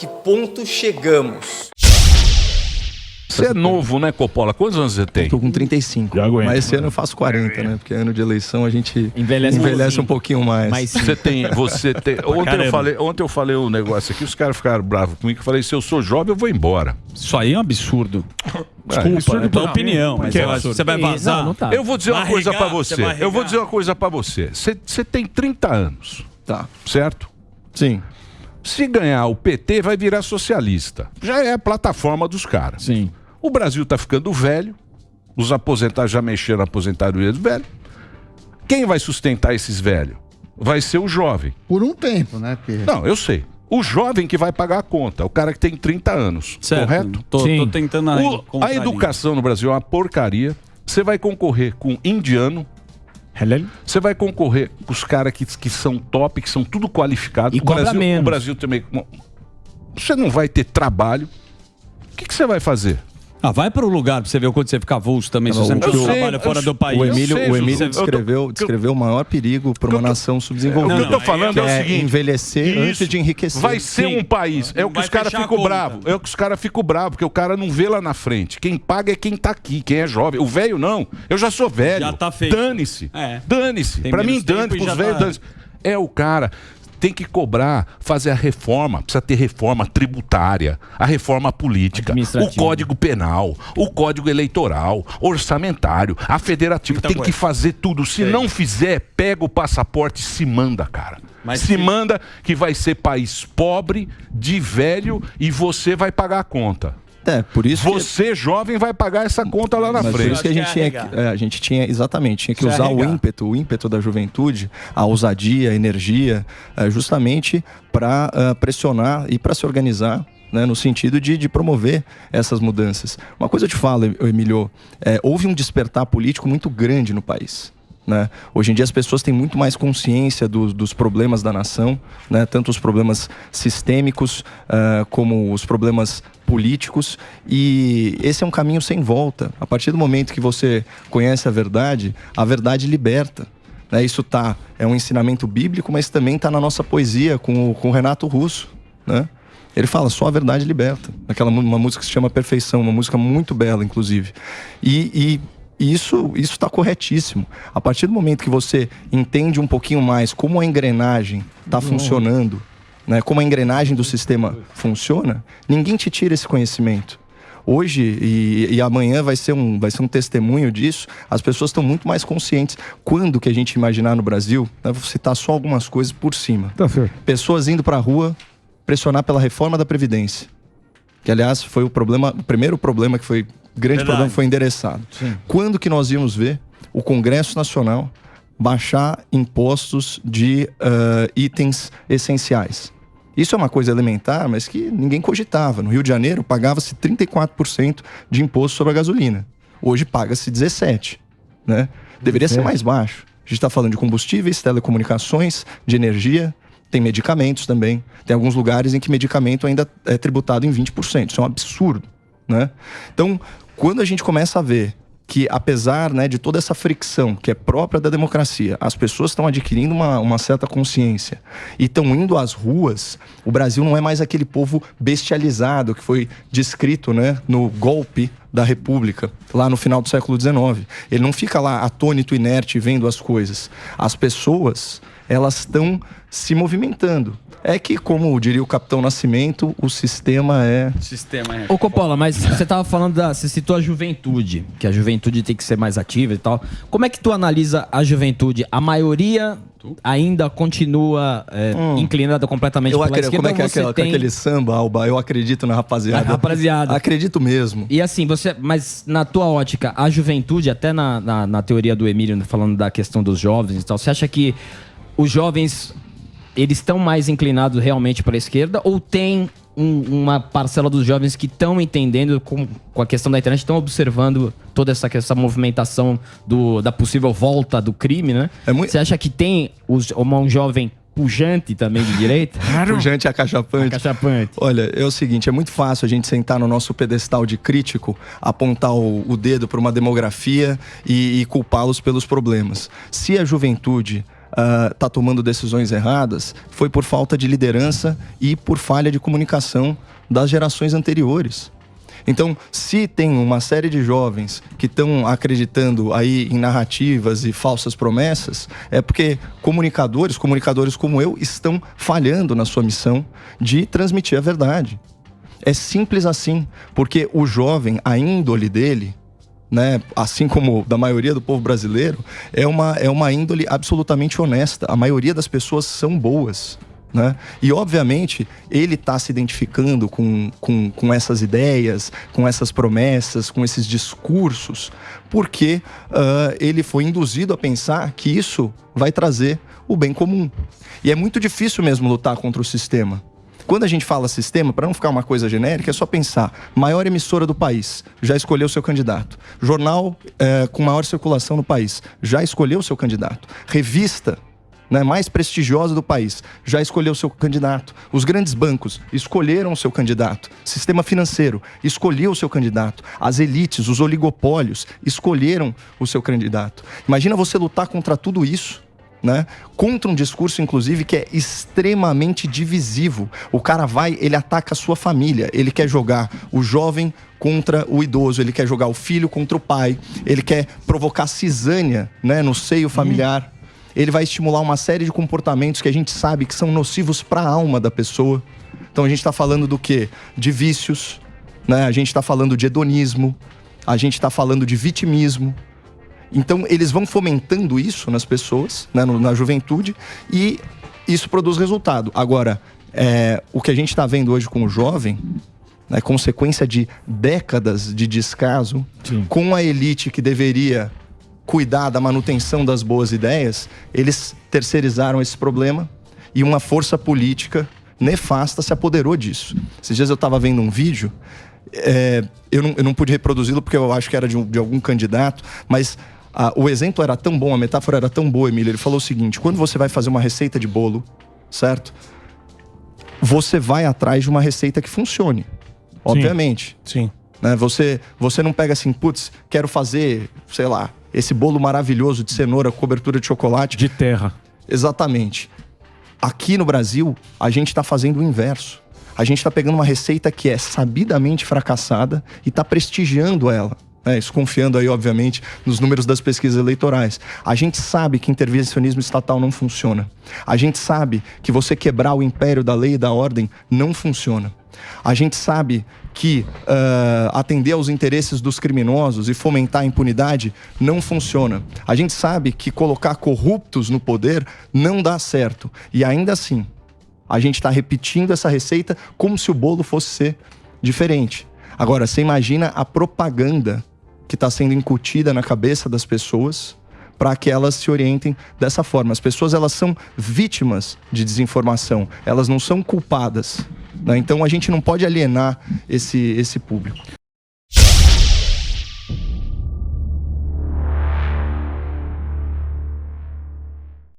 que ponto chegamos? Você é novo, né, Coppola? Quantos anos você tem? Tô com 35. Mas esse ano eu faço 40, né? Porque ano de eleição a gente envelhece um pouquinho mais. Você tem. Ontem eu falei um negócio aqui, os caras ficaram bravos comigo. Eu falei, se eu sou jovem, eu vou embora. Isso aí é um absurdo. Desculpa, é tua opinião. Mas você vai vazar. Não tá. Eu vou dizer uma coisa pra você. Eu vou dizer uma coisa pra você. Você tem 30 anos. Tá. Certo? Sim. Se ganhar o PT, vai virar socialista. Já é a plataforma dos caras. Sim. O Brasil tá ficando velho. Os aposentados já mexeram na aposentadoria dos velhos. Quem vai sustentar esses velhos? Vai ser o jovem. Por um tempo, né? Não, eu sei. O jovem que vai pagar a conta. O cara que tem 30 anos. Certo. Correto? Tô tentando a educação no Brasil é uma porcaria. Você vai concorrer com indiano. Você vai concorrer com os caras que são top, que são tudo qualificados. O Brasil também. Você não vai ter trabalho. O que você vai fazer? Vai para o lugar para você ver o quanto você fica avulso também, se você não trabalha fora do país. O Emílio descreveu o maior perigo para uma nação subdesenvolvida. O que eu tô falando é o seguinte: envelhecer antes de enriquecer. Vai ser um país. É o que os caras ficam bravos. É o que os caras ficam bravos, porque o cara não vê lá na frente. Quem paga é quem tá aqui, quem é jovem. O velho não. Eu já sou velho. Já tá feito. Dane-se. Dane-se. Para mim, dane-se. Pros velhos, dane-se. É o cara. Tem que cobrar, fazer a reforma, precisa ter reforma tributária, a reforma política, o Código Penal, o Código Eleitoral, orçamentário, a federativa, tem que fazer tudo. Se não fizer, pega o passaporte e se manda, cara. Manda que vai ser país pobre, de velho, e você vai pagar a conta. Por isso você, jovem, vai pagar essa conta lá na frente. Por isso que a gente tinha que usar o ímpeto da juventude, a ousadia, a energia, justamente para pressionar e para se organizar, né, no sentido de promover essas mudanças. Uma coisa eu te falo, Emílio, houve um despertar político muito grande no país. Né? Hoje em dia as pessoas têm muito mais consciência dos problemas da nação, né? Tanto os problemas sistêmicos como os problemas políticos, e esse é um caminho sem volta. A partir do momento que você conhece a verdade liberta. Né? Isso é um ensinamento bíblico, mas também está na nossa poesia com o Renato Russo, né? Ele fala, só a verdade liberta. Uma música que se chama Perfeição, uma música muito bela, inclusive. E isso está corretíssimo. A partir do momento que você entende um pouquinho mais como a engrenagem está funcionando, né, como a engrenagem do sistema funciona, ninguém te tira esse conhecimento. Hoje e amanhã vai ser um testemunho disso. As pessoas estão muito mais conscientes. Quando que a gente imaginar no Brasil, né, vou citar só algumas coisas por cima. Pessoas indo para a rua pressionar pela reforma da Previdência. Que, aliás, foi o primeiro problema que foi... grande problema foi endereçado. Sim. Quando que nós íamos ver o Congresso Nacional baixar impostos de itens essenciais? Isso é uma coisa elementar, mas que ninguém cogitava. No Rio de Janeiro, pagava-se 34% de imposto sobre a gasolina. Hoje paga-se 17%. Né? Deveria ser mais baixo. A gente está falando de combustíveis, telecomunicações, de energia, tem medicamentos também. Tem alguns lugares em que medicamento ainda é tributado em 20%. Isso é um absurdo. Né? Então, quando a gente começa a ver que, apesar, né, de toda essa fricção que é própria da democracia, as pessoas estão adquirindo uma certa consciência e estão indo às ruas, o Brasil não é mais aquele povo bestializado que foi descrito, né, no golpe da República, lá no final do século XIX. Ele não fica lá atônito, inerte, vendo as coisas. As pessoas, elas estão se movimentando. É que, como diria o Capitão Nascimento, o sistema é... Ô Coppola, mas você tava falando você citou a juventude, que a juventude tem que ser mais ativa e tal. Como é que tu analisa a juventude? A maioria ainda continua inclinada completamente pela esquerda? Como é que é aquele samba, Alba? Eu acredito na rapaziada. Rapaziada. Acredito mesmo. E assim, mas na tua ótica, a juventude, até na teoria do Emílio, falando da questão dos jovens e tal, você acha que os jovens... eles estão mais inclinados realmente para a esquerda, ou tem uma parcela dos jovens que estão entendendo com a questão da internet, estão observando toda essa movimentação da possível volta do crime, né? Você acha que tem um jovem pujante também de direita? Pujante e acachapante. Olha, é o seguinte, é muito fácil a gente sentar no nosso pedestal de crítico, apontar o dedo para uma demografia e culpá-los pelos problemas. Se a juventude está tomando decisões erradas foi por falta de liderança e por falha de comunicação das gerações anteriores. Então, se tem uma série de jovens que estão acreditando aí em narrativas e falsas promessas, é porque comunicadores como eu, estão falhando na sua missão de transmitir a verdade. É simples assim, porque o jovem, a índole dele, né, assim como da maioria do povo brasileiro, é uma índole absolutamente honesta. A maioria das pessoas são boas. Né? E, obviamente, ele está se identificando com essas ideias, com essas promessas, com esses discursos, porque ele foi induzido a pensar que isso vai trazer o bem comum. E é muito difícil mesmo lutar contra o sistema. Quando a gente fala sistema, para não ficar uma coisa genérica, é só pensar: maior emissora do país, já escolheu seu candidato. Jornal com maior circulação no país, já escolheu seu candidato. Revista, né, mais prestigiosa do país, já escolheu seu candidato. Os grandes bancos escolheram o seu candidato. Sistema financeiro escolheu o seu candidato. As elites, os oligopólios escolheram o seu candidato. Imagina você lutar contra tudo isso, né? Contra um discurso, inclusive, que é extremamente divisivo. O cara ele ataca a sua família. Ele quer jogar o jovem contra o idoso, ele quer jogar o filho contra o pai, ele quer provocar cisânia, né, no seio familiar. Ele vai estimular uma série de comportamentos que a gente sabe que são nocivos para a alma da pessoa. Então a gente está falando do quê? De vícios, né? A gente está falando de hedonismo, a gente está falando de vitimismo. Então eles vão fomentando isso nas pessoas, né, na juventude, e isso produz resultado. Agora, o que a gente está vendo hoje com o jovem, né, consequência de décadas de descaso, sim, com a elite que deveria cuidar da manutenção das boas ideias, eles terceirizaram esse problema e uma força política nefasta se apoderou disso. Esses dias eu estava vendo um vídeo, eu não pude reproduzi-lo porque eu acho que era de algum candidato, mas o exemplo era tão bom, a metáfora era tão boa, Emílio. Ele falou o seguinte: quando você vai fazer uma receita de bolo, certo? Você vai atrás de uma receita que funcione, obviamente. Sim. Né? Você não pega assim, putz, quero fazer, sei lá, esse bolo maravilhoso de cenoura, cobertura de chocolate. De terra. Exatamente. Aqui no Brasil, a gente está fazendo o inverso. A gente está pegando uma receita que é sabidamente fracassada e está prestigiando ela. Isso confiando aí, obviamente, nos números das pesquisas eleitorais. A gente sabe que intervencionismo estatal não funciona. A gente sabe que você quebrar o império da lei e da ordem não funciona. A gente sabe que atender aos interesses dos criminosos e fomentar a impunidade não funciona. A gente sabe que colocar corruptos no poder não dá certo. E ainda assim, a gente está repetindo essa receita como se o bolo fosse ser diferente. Agora, você imagina a propaganda que está sendo incutida na cabeça das pessoas para que elas se orientem dessa forma. As pessoas, elas são vítimas de desinformação, elas não são culpadas, né? Então a gente não pode alienar esse público.